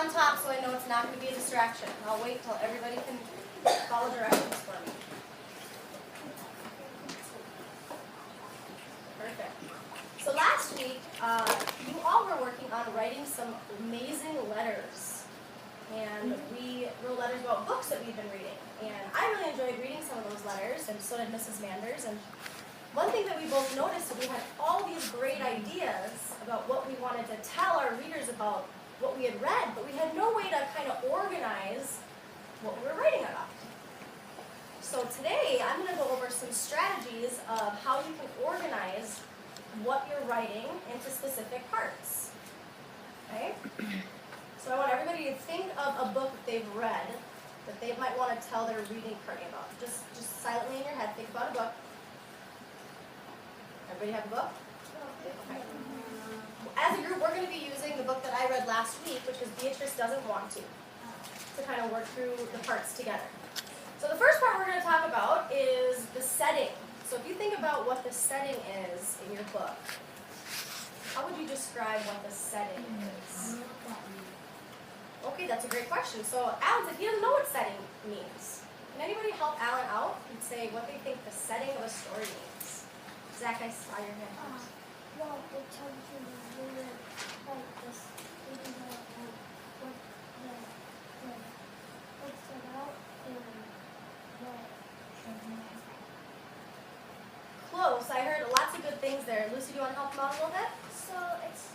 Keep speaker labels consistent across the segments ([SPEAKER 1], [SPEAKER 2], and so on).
[SPEAKER 1] on top so I know it's not going to be a distraction. I'll wait until everybody can follow directions for me. Perfect. So last week, you all were working on writing some amazing letters. And we wrote letters about books that we've been reading. And I really enjoyed reading some of those letters, and so did Mrs. Manders. And one thing that we both noticed is we had all these great ideas about what we wanted to tell our readers about what we had read, but we had no way to kind of organize what we were writing about. So today, I'm going to go over some strategies of how you can organize what you're writing into specific parts. Okay? So I want everybody to think of a book that they've read that they might want to tell their reading party about. Just silently in your head, think about a book. Everybody have a book? Okay. As a group, we're going to be using the book that I read last week, which was Beatrice Doesn't Want to kind of work through the parts together. So the first part we're going to talk about is the setting. So if you think about what the setting is in your book, how would you describe what the setting is? Okay, that's a great question. So Alan said he doesn't know what setting means. Can anybody help Alan out and say what they think the setting of a story means? Zach, I saw your hand first.
[SPEAKER 2] Well, it tells you like this, what what's about and what.
[SPEAKER 1] Close. I heard lots of good things there. Lucy, do you want to help them out a little bit?
[SPEAKER 2] So it's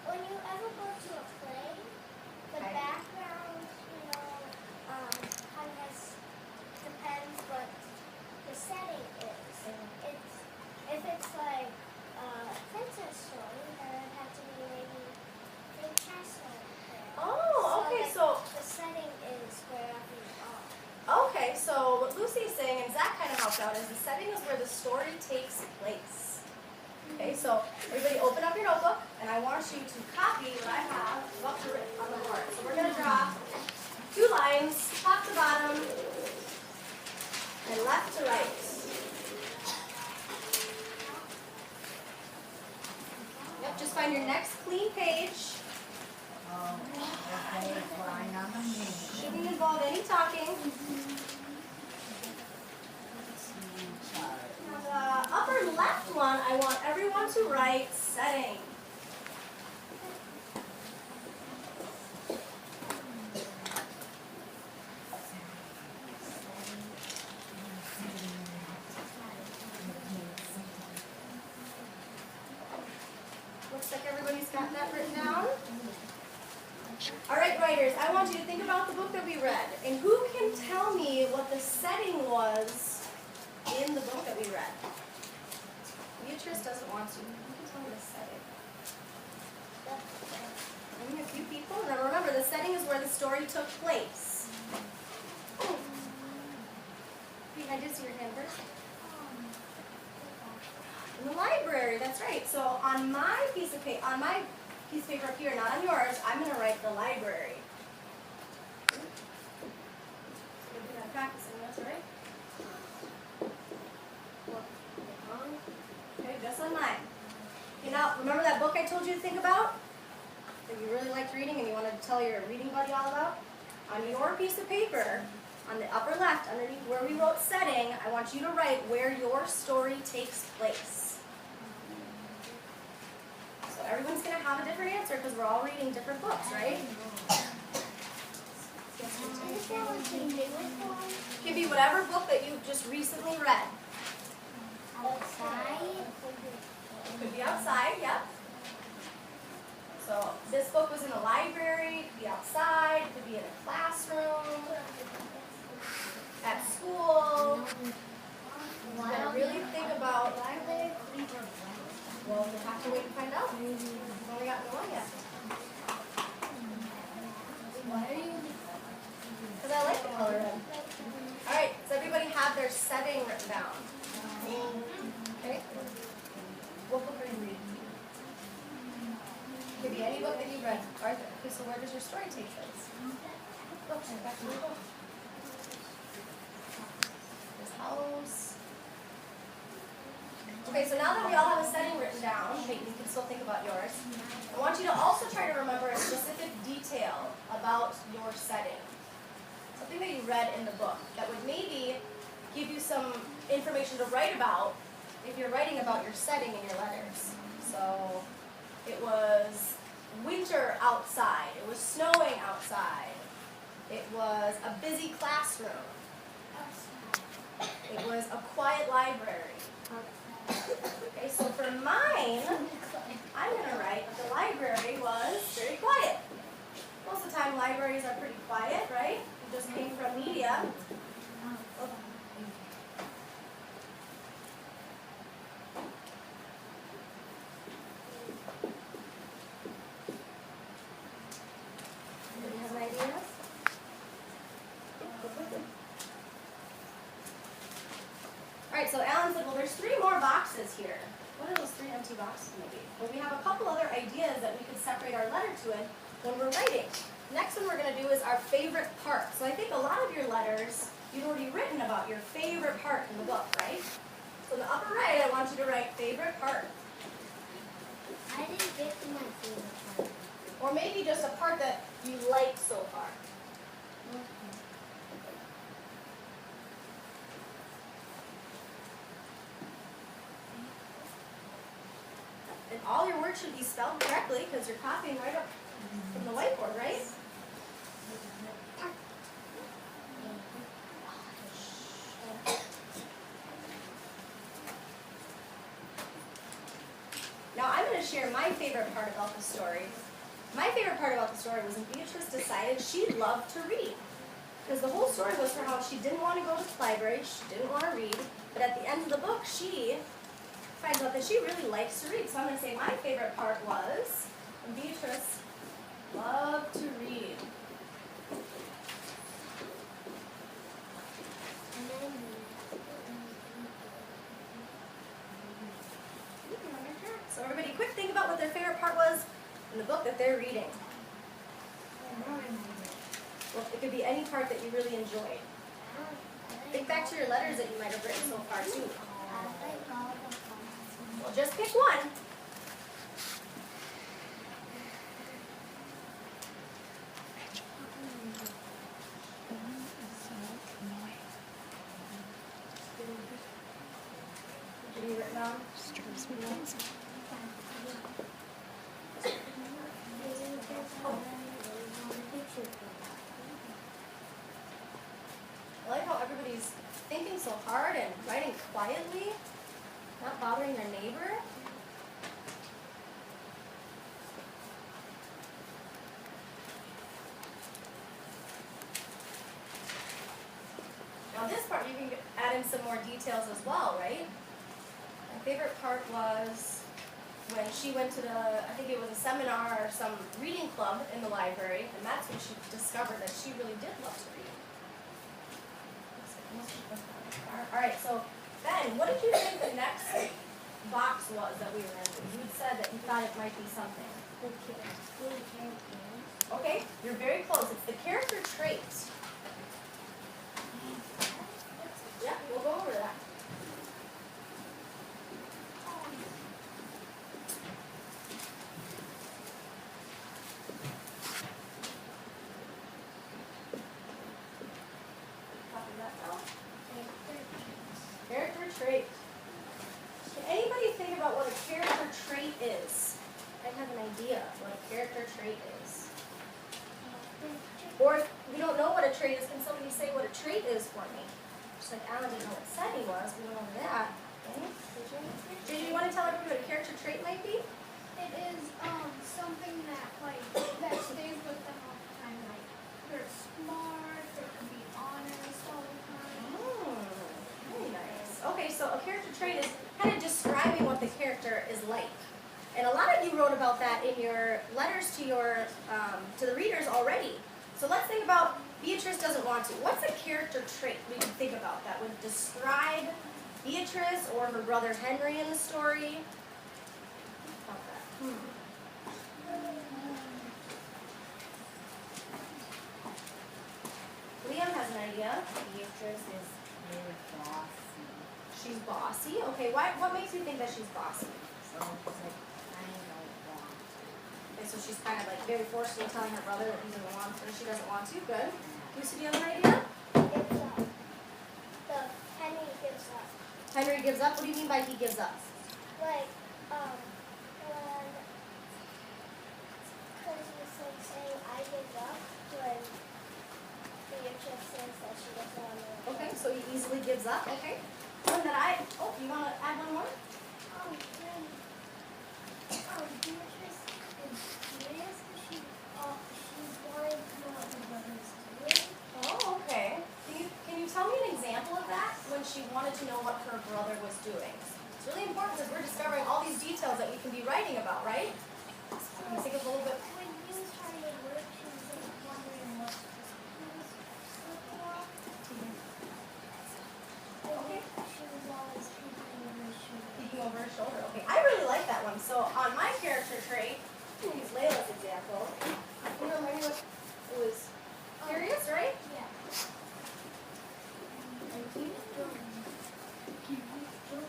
[SPEAKER 2] when you ever go to a play, the
[SPEAKER 1] Okay.
[SPEAKER 2] background, kind of depends what the setting is. It's if it's like a princess story, then it'd have to be maybe a castle.
[SPEAKER 1] Oh, okay. So
[SPEAKER 2] the setting is wherever you are.
[SPEAKER 1] okay. So what Lucy is saying, and Zach kind of helped out, is the setting is where the story takes place. Okay. So everybody, open up your notebook, and I want you to copy what I have up written on the board. So we're going to draw 2 lines, top to bottom, and left to right. Yep, just find your next clean page. Shouldn't involve any talking. Now the upper left one, I want everyone to write setting. Looks like everybody's got that written down. All right, writers, I want you to think about the book that we read. And who can tell me what the setting was in the book that we read? Beatrice doesn't want to. Who can tell me the setting? Only a few people. Now remember, the setting is where the story took place. Pete, I did see your hand first. In the library, that's right. So on my piece of paper, up here, not on yours, I'm going to write the library. I'm practicing, that's all right. Okay, just on mine. Okay, now remember that book I told you to think about? That you really liked reading and you wanted to tell your reading buddy all about? On your piece of paper, on the upper left, underneath where we wrote setting, I want you to write where your story takes place. So everyone's going to have a different answer because we're all reading different books, right? It could be whatever book that you just recently read.
[SPEAKER 2] Outside.
[SPEAKER 1] It could be outside, yep. So this book was in the library, it could be outside, it could be in a classroom, at school. You gotta really think about, well, you'll have to wait and find out. We've only gotten one yet.
[SPEAKER 2] Why are you?
[SPEAKER 1] Because I like the color red. Alright, so everybody have their setting written down. Okay? What book are you reading? It could be any book that you've read. Arthur, okay, so where does your story take place? Okay, back to your book. This house. Okay, so now that we all have a setting written down, hey, you can still think about yours. I want you to also try to remember a specific detail about about your setting. Something that you read in the book that would maybe give you some information to write about if you're writing about your setting in your letters. So it was winter outside. It was snowing outside. It was a busy classroom. It was a quiet library. Okay, so for mine, I'm going to write that the library was very quiet. Most of the time libraries are pretty quiet, right? You just came from media. Anybody have an idea? Alright, so Alan said, well, there's 3 more boxes here. What are those 3 empty boxes maybe? Well, we have a couple other ideas that we could separate our letter to in when we're writing. Next one we're going to do is our favorite part. So I think a lot of your letters, you've already written about your favorite part in the book, right? So in the upper right, I want you to write favorite part.
[SPEAKER 2] I didn't get to my favorite part.
[SPEAKER 1] Or maybe just a part that you like so far. And all your words should be spelled correctly because you're copying right up from the whiteboard, right? Now I'm going to share my favorite part about the story. My favorite part about the story was when Beatrice decided she loved to read. Because the whole story was for how she didn't want to go to the library, she didn't want to read, but at the end of the book she finds out that she really likes to read. So I'm going to say my favorite part was when Beatrice loved to read. So everybody quick think about what their favorite part was in the book that they're reading. Well, it could be any part that you really enjoyed. Think back to your letters that you might have written so far too. Well, just pick one. Did you write down? I like how everybody's thinking so hard and writing quietly, not bothering their neighbor. Now this part you can add in some more details as well, right? My favorite part was when she went to I think it was a seminar or some reading club in the library, and that's when she discovered that she really did love to read. Alright, so Ben, what did you think the next box was that we were in? You said that you thought it might be something. Okay, you're very close. It's the character traits. Yeah, we'll go over that. Copy that down. Character trait. Can anybody think about what a character trait is? I have an idea what a character trait is. Or if we don't know what a trait is, can somebody say what a trait is for me? Just like Alan didn't know what setting was, we went over that. Okay? Did you want to tell everybody what a character trait might be?
[SPEAKER 2] It is something that that stays with them all the time. Like they're smart, they can be honest all the time.
[SPEAKER 1] Very nice. Okay, so a character trait is kind of describing what the character is like. And a lot of you wrote about that in your letters to to the readers already. So let's think about Beatrice doesn't want to. What's a character trait we can think about that would describe Beatrice or her brother Henry in the story? Think about that. Liam has an idea.
[SPEAKER 3] Beatrice is very bossy.
[SPEAKER 1] She's bossy. Okay, what makes you think that she's bossy?
[SPEAKER 3] So she's like kind of bossy.
[SPEAKER 1] Okay, so so she's kind of like very forcefully telling her brother that he doesn't want to, she doesn't want to. Good. Lucy, do you have an idea?
[SPEAKER 2] It's the Henry gives up.
[SPEAKER 1] Henry gives up? What do you mean by he gives up?
[SPEAKER 2] Like, when, because he's like saying I give up when Beatrice says that she doesn't want to.
[SPEAKER 1] Okay, so he easily gives up. Okay. One that you want to add one more?
[SPEAKER 2] Beatrice is curious because she wanted to know what her brother's doing.
[SPEAKER 1] Oh, okay. Can you tell me an example of that when she wanted to know what her brother was doing? It's really important because we're discovering all these details that we can be writing about, right? Can you think of a little bit?
[SPEAKER 2] When he was trying to work, she was like wondering what he was looking at.
[SPEAKER 1] Okay.
[SPEAKER 2] She was always peeking over his shoulder.
[SPEAKER 1] Peeking over her shoulder. Okay, I really like that one. So on my character trait, I'm going to use Layla's example. You know, maybe it was curious, right?
[SPEAKER 2] Yeah.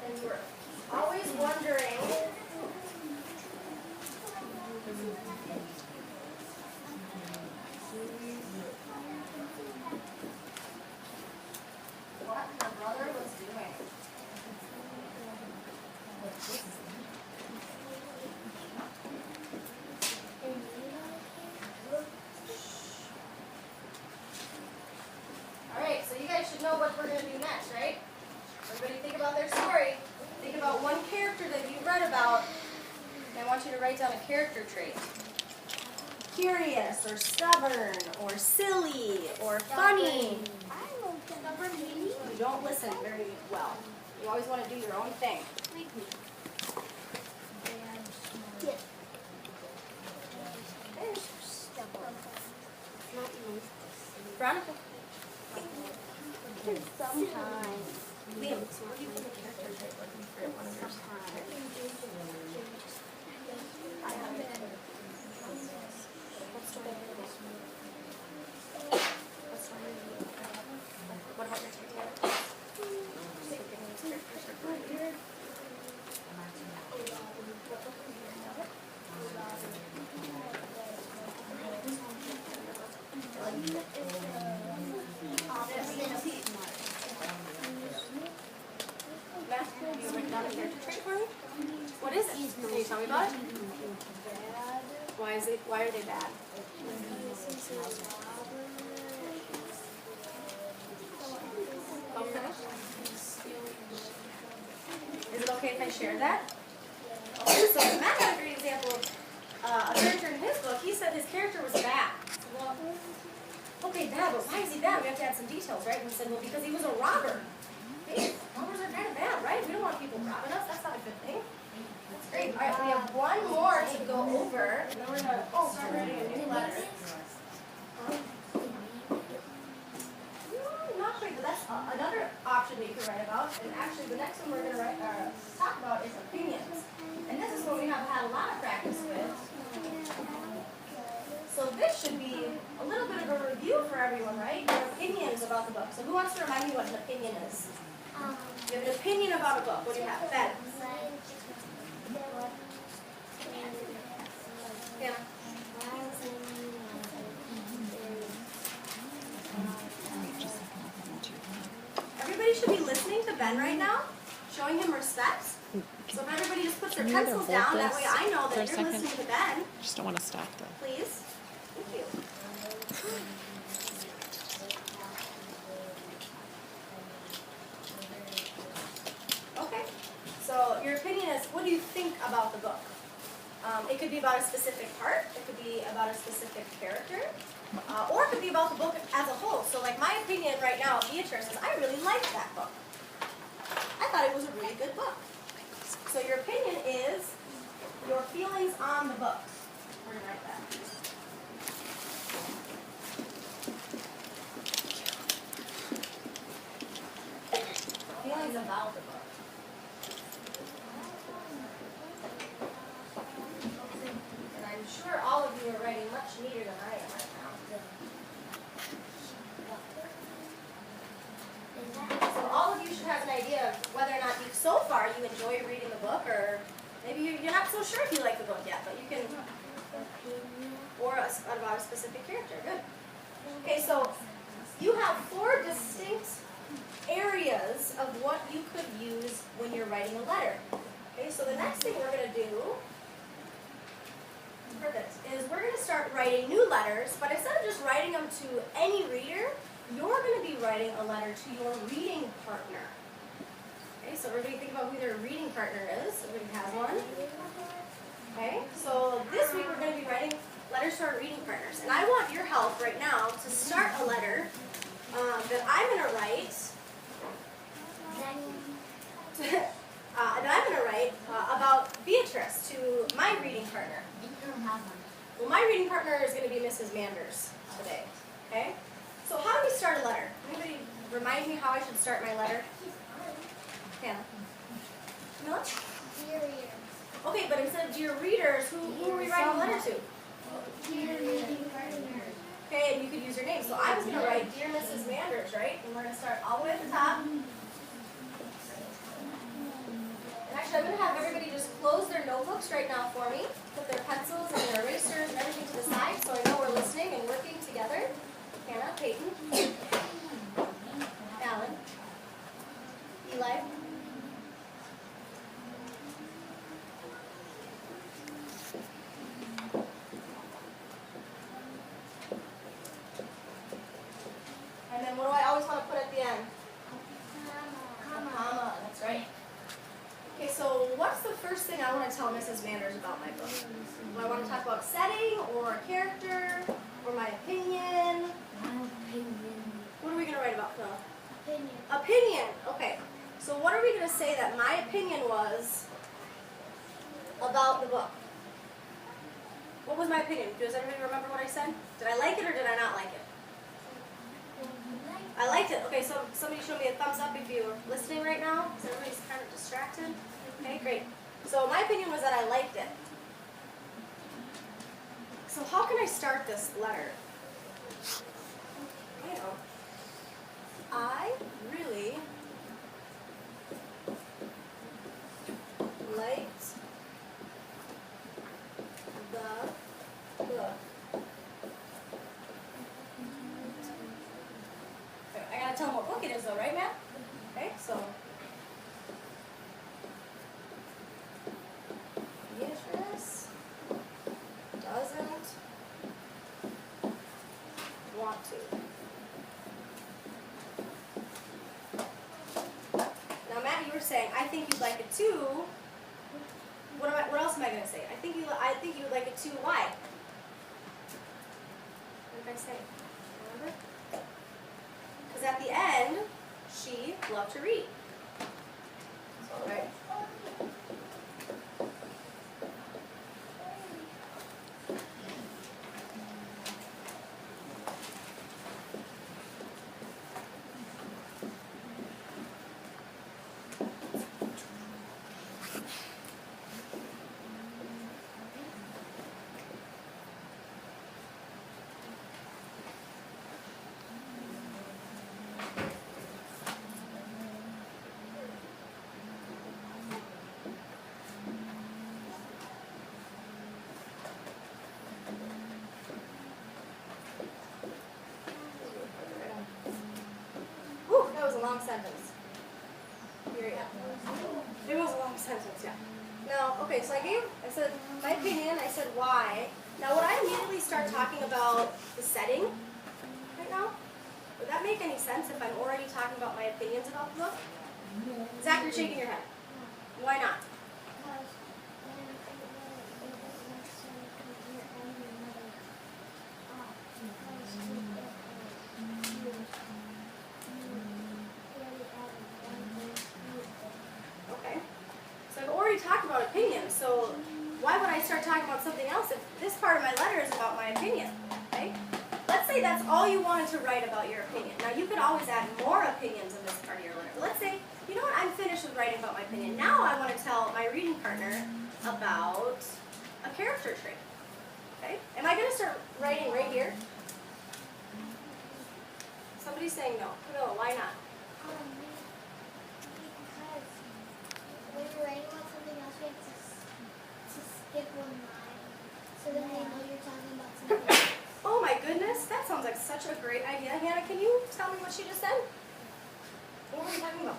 [SPEAKER 1] And you were always wondering. What her brother was doing. Alright, so you guys should know what we're going to do next, right? Everybody think about their story. Think about one character that you read about. And I want you to write down a character trait. Curious, or stubborn, or silly, or funny. You don't listen very well. You always want to do your own thing. Veronica.
[SPEAKER 2] Sometimes.
[SPEAKER 1] Liam, what do you think a character trait looking for one of yours? I have it. What's the big What about your tail? What is it? Can you tell me about it? Why are they bad? Okay. Is it okay if I share that? Okay, so Matt had a great example of a character in his book. He said his character was bad. Well, okay, bad, but why is he bad? We have to add some details, right? And we said, well, because he was a robber. Hey, robbers are kind of bad, right? We don't want people robbing us. That's not a good thing. That's great. All right, we have one more to go over, and then we're going to start writing a new letter. Not quite, but that's another option that you can write about. And actually, the next one we're going to talk about is opinions. And this is one we have had a lot of practice with. So this should be a little bit of a review for everyone, right? Your opinions about the book. So who wants to remind me what an opinion is? You have an opinion about a book. What do you have? Ben. Yeah. Everybody should be listening to Ben right now, showing him respect. So if everybody just puts their pencils down, that way I know that you're listening to Ben.
[SPEAKER 4] Just don't want to stop though.
[SPEAKER 1] Please. Thank you. Okay. So your opinion is, what do you think about the book? It could be about a specific part. It could be about a specific character. Or it could be about the book as a whole. So like my opinion right now of Beatrice is I really liked that book. I thought it was a really good book. So your opinion is your feelings on the book. We're going to write that. Feelings about the book. And I'm sure all of you are writing much neater than I am right now. So all of you should have an idea of whether or not so far you enjoy reading the book, or maybe you're not so sure if you like the book yet, but you can about a specific character. Good. Okay, so you have 4 distinct areas of what you could use when you're writing a letter. Okay, so the next thing we're going to do, perfect, is we're going to start writing new letters, but instead of just writing them to any reader, you're going to be writing a letter to your reading partner. Okay, so everybody think about who their reading partner is. Everybody has one. Okay, so this week we're going to be writing letters to our reading partners. And I want your help right now to start a letter that I'm going to write about Beatrice to my reading partner. Well, my reading partner is going to be Mrs. Manders today. Okay? So how do we start a letter? Anybody remind me how I should start my letter? Hannah? Camilla?
[SPEAKER 2] Dear readers.
[SPEAKER 1] Okay, but instead of dear readers, who are we writing a letter to?
[SPEAKER 2] Dear reading partner.
[SPEAKER 1] Okay, and you could use your name. So I was going to write Dear Mrs. Manders, right? And we're going to start all the way at the top. And actually, I'm going to have everybody just close their notebooks right now for me. Put their pencils and their erasers and everything to the side so I know we're listening and working together. Hannah, Peyton, Alan, Eli. And then what do I always want to put at the end? Comma. That's right. Okay, so what's the first thing I want to tell Mrs. Manders about my book? Do I want to talk about setting, or a character, or my opinion? What are we going to write about, Phil? Opinion. Okay. So what are we going to say that my opinion was about the book? What was my opinion? Does everybody remember what I said? Did I like it or did I not like it? I liked it. Okay, so somebody show me a thumbs up if you're listening right now. So everybody's kind of distracted. Okay, great. So my opinion was that I liked it. So how can I start this letter? You know, I really liked the book. Okay, I gotta tell them what book it is though, right, Matt? Okay, so Beatrice doesn't want to. Now, Matt, you were saying, I think you'd like it too. What else am I going to say? I think you would like it too. Why? What did I say? Remember? Because at the end, she loved to read. So, right? Whew, that was a long sentence. Here, yeah. It was a long sentence, yeah. Now, okay, so I said my opinion, I said why. Now, would I immediately start talking about the setting right now? Would that make any sense if I'm already talking about my opinions about the book? Zach, you're shaking your head. Why not? Okay. So I've already talked about opinions, so why would I start talking about something else if this part of my letter is about my opinion? Okay? Let's say that's all you wanted to write about your opinion. Now, you could always add more opinions in this part of your letter. But let's say, you know what, I'm finished with writing about my opinion. Now I want to tell my reading partner about a character trait. Okay? Am I going to start writing right here? Somebody's saying no. No, why not?
[SPEAKER 2] Because when you're writing about something else, you have to skip one line. So then they know you're talking about something else.
[SPEAKER 1] such a great idea. Hannah, can you tell me what she just said? What were you talking about?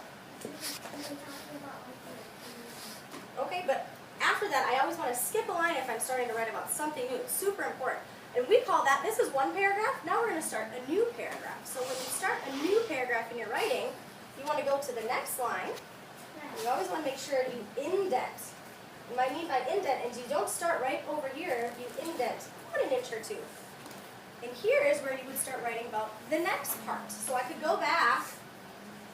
[SPEAKER 1] Okay, but after that, I always want to skip a line if I'm starting to write about something new. It's super important. And we call that, this is one paragraph, now we're going to start a new paragraph. So when you start a new paragraph in your writing, you want to go to the next line. You always want to make sure you indent. And what I mean by indent is you don't start right over here, you indent about an inch or two. And here is where you would start writing about the next part. So I could go back,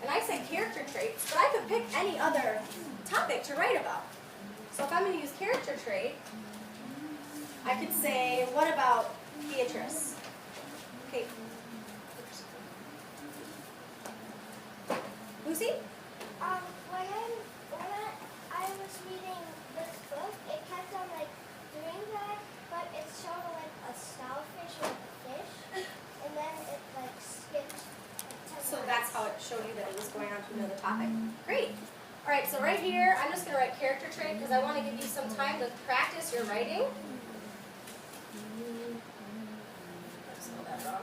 [SPEAKER 1] and I said character traits, but I could pick any other topic to write about. So if I'm going to use character trait, I could say, what about Beatrice? Okay. Lucy?
[SPEAKER 2] When I was reading this book, it kept on like doing that, but it showed like a starfish or a fish, and then it like skipped.
[SPEAKER 1] So that's how it showed you that it was going on to another topic. Great. All right, so right here, I'm just going to write character trait because I want to give you some time to practice your writing. I spelled that wrong.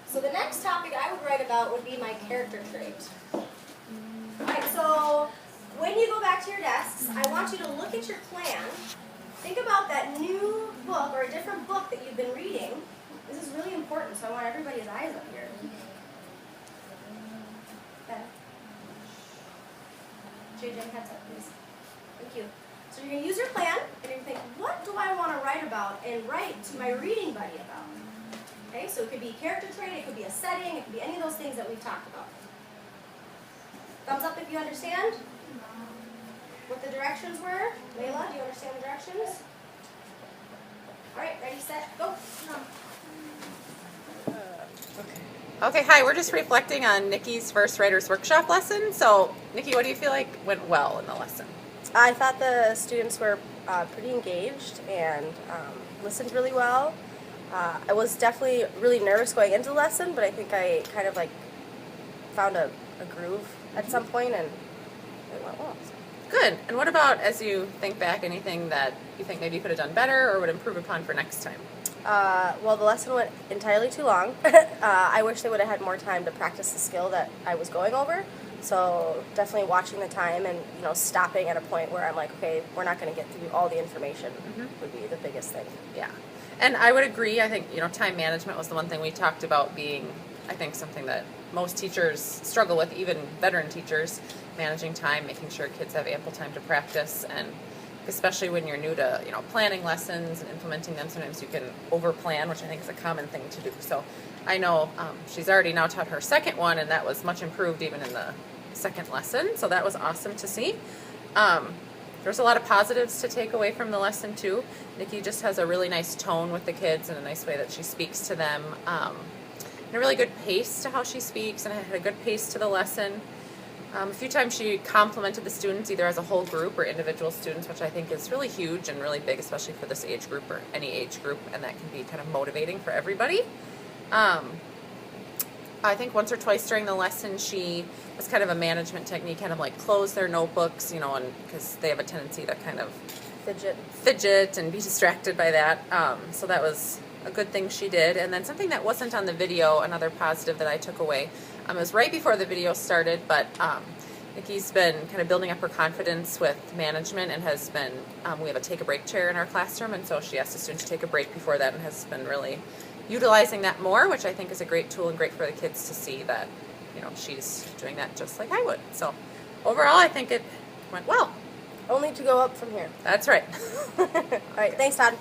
[SPEAKER 1] So the next topic I would write about would be my character trait. All right, so when you go back to your desks, I want you to look at your plan. Think about that new book or a different book that you've been reading. This is really important, so I want everybody's eyes up here. Okay. JJ, heads up, please. Thank you. So you're going to use your plan, and you're going to think, what do I want to write about, and write to my reading buddy about? Okay, so it could be character trait, it could be a setting, it could be any of those things that we've talked about. Thumbs up if you understand what the directions were. Layla, do you understand the directions? All right, ready, set, go.
[SPEAKER 4] Okay, hi, we're just reflecting on Nikki's first Writer's Workshop lesson. So, Nikki, what do you feel like went well in the lesson?
[SPEAKER 5] I thought the students were pretty engaged and listened really well. I was definitely really nervous going into the lesson, but I think I kind of like found a groove at some point, and it went well. So.
[SPEAKER 4] Good. And what about, as you think back, anything that you think maybe you could have done better or would improve upon for next time?
[SPEAKER 5] Well, the lesson went entirely too long. I wish they would have had more time to practice the skill that I was going over. So definitely watching the time and stopping at a point where I'm like, okay, we're not going to get through all the information would be the biggest thing.
[SPEAKER 4] Yeah. And I would agree. I think time management was the one thing we talked about being, I think, something that most teachers struggle with, even veteran teachers, managing time, making sure kids have ample time to practice, and especially when you're new to planning lessons and implementing them, sometimes you can over-plan, which I think is a common thing to do. So I know she's already now taught her second one, and that was much improved even in the second lesson, so that was awesome to see. There's a lot of positives to take away from the lesson too. Nikki just has a really nice tone with the kids and a nice way that she speaks to them, and a really good pace to how she speaks, and I had a good pace to the lesson. A few times she complimented the students either as a whole group or individual students, which I think is really huge and really big, especially for this age group or any age group, and that can be kind of motivating for everybody. I think once or twice during the lesson she was kind of a management technique, kind of like close their notebooks, and because they have a tendency to kind of fidget and be distracted by that. So that was a good thing she did. And then something that wasn't on the video, another positive that I took away, it was right before the video started, but Nikki's been kind of building up her confidence with management and has been, we have a take a break chair in our classroom, and so she asked the students to take a break before that and has been really utilizing that more, which I think is a great tool and great for the kids to see that, she's doing that just like I would. So overall, I think it went well.
[SPEAKER 5] Only to go up from here.
[SPEAKER 4] That's right.
[SPEAKER 5] All right, thanks, Todd.